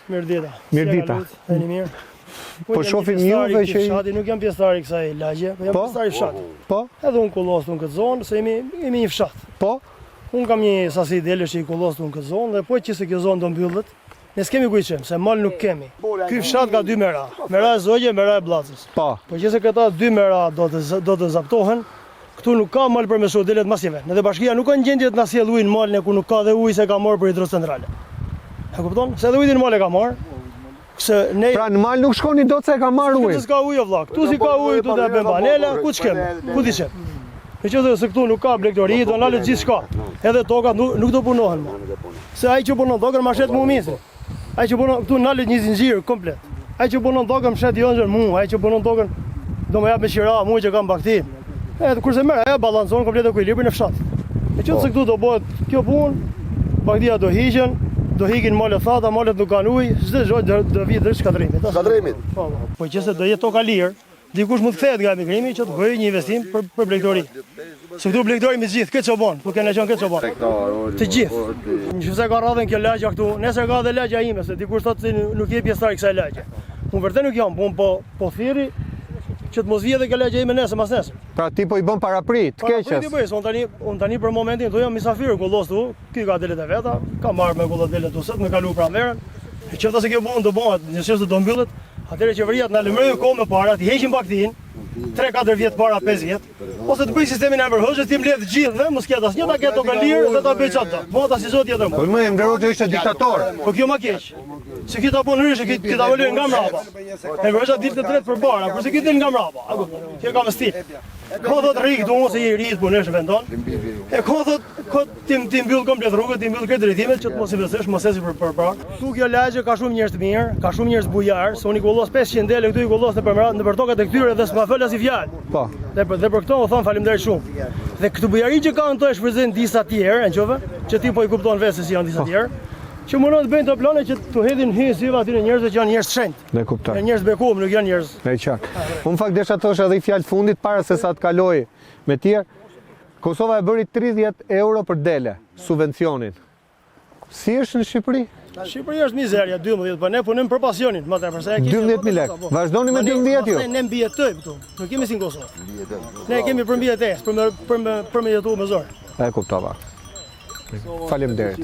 Mirdita. Mirdita. Jeni mirë. Po shohim juve që fshati nuk jam pjesëtar i kësaj lagje, po jam pjesëtar i fshatit. Po? Edhe unë kollostu në këtë zonë, se jemi një fshat. Po? Unë kam një sasi delesh që i kollostu në këtë zonë dhe po që se kjo zonë do mbyllet, ne s'kemi ku i qemë, se mal nuk kemi. Ky fshat ka 2 mera. Mera e Zogje, mera e Bllacës. Po. Po që se këta 2 mera do të zaptohen, këtu nuk ka mal për me delet masive. Në dhe bashkia nuk ka në gjendje të na sjell ujin malin ku nuk ka dhe ujë se ka marrë për hidrocentrale. E kupton? Se edhe ujin mal e ka marrë. Pra në mal nuk shkoni do të se ka marrë ujë. Këtu s'ka ujë vëlla. Këtu si ka ujë, këtu të bën banela, ku t'shkem? Ku t'i qep? Me qëtë se këtu nuk ka blegdori, do nalet gjithë shka. Edhe tokat nuk do punohen më. Se ai që punon tokën ma shet mu misri. Ai që punon këtu nalet një zinxhir komplet. Ai që punon tokën më shet jonxher mu, ai që punon tokën do më jap me qira, mu që kam bakti. Edhe kurse merr ajo ballancon komplet ekuilibrin e fshatit. Me qëtë se këtu do bëhet kjo punë, baktia do hiqen. Do hikin malet thata, malet nuk kanë ujë, çdo gjë do vi drejt shkatërimit. Shkatërimit. Po që se do jetë toka lirë, dikush mund të kthehet nga emigrimi që të bëjë një investim për blegdori. Se këtu blegdori me gjithë, këtë çobon, ku kanë qenë këtë çobon. Të gjithë. Nëse ka radhën kjo lagja këtu, nesër ka dhe lagja ime, se dikush thotë se nuk je pjesëtar i kësaj lagje. Unë vërtet nuk jam, po thirri që të mos vijë edhe kjo lagja ime nesër mas nesër. Pra ti po i bën paraprit, të keqes. Unë tani për momentin do jam misafir kollostu, ky ka delet e veta, ka marrë me kollat delet tu sot, më kalu pranverën. E qoftë se kjo punë do bëhet, nëse do mbyllet, atëherë qeveria të na lëmërojë kohë me para, të heqin baktin, 3-4 vjet para 5 vjet, ose të bëj sistemin e vërhëzë, ti mbledh të gjithë dhe mos ketë asnjë ta ketë tokë lirë dhe ta bëj çfarë. Vota si zot tjetër. Po më Enver ishte diktator. Po kjo më keq. Se kita po ndryshe, kita volën nga mbrapa. E vërsa ditë të drejt përpara, kurse këtë nga mbrapa. Kjo ka më stil. Ka thot rik do mos e i rit punesh vendon. E ka thot ti mbyll komplet rrugën, ti mbyll këtë drejtimet që të mos i vësesh, mos eci përpara. Ktu kjo lagje ka shumë njerëz të mirë, ka shumë njerëz bujar, se unë kollos 500 dele këtu i kollos në për tokat e këtyre dhe s'ma fol as i fjalë. Po. Dhe për këto u thon faleminderit shumë. Dhe këtë bujari që kanë to e shfryzojnë disa të tjerë, anjove, që ti po i kupton vetë se si janë disa të tjerë. Që mundon të bëjnë të plane që të hedhin hyjësiva aty në njerëzve që janë njerëz të shenjtë. Ne kuptoj. Janë njerëz bekuar, nuk janë njerëz. Ne qartë. Unë fakt desha thosh edhe i fjalë fundit para se sa të kaloj me tjerë. Kosova e bëri 30 euro për dele, subvencionin. Si është në Shqipëri? Shqipëria është mizerja, 12, po ne punojmë për pasionin, më tepër se e kemi 12.000 lekë. Vazhdoni me 12 ju. Ne mbijetojmë këtu. Nuk kemi si në Kosovë. Ne kemi për mbijetesë, për me jetu me zor. E kuptova. Faleminderit.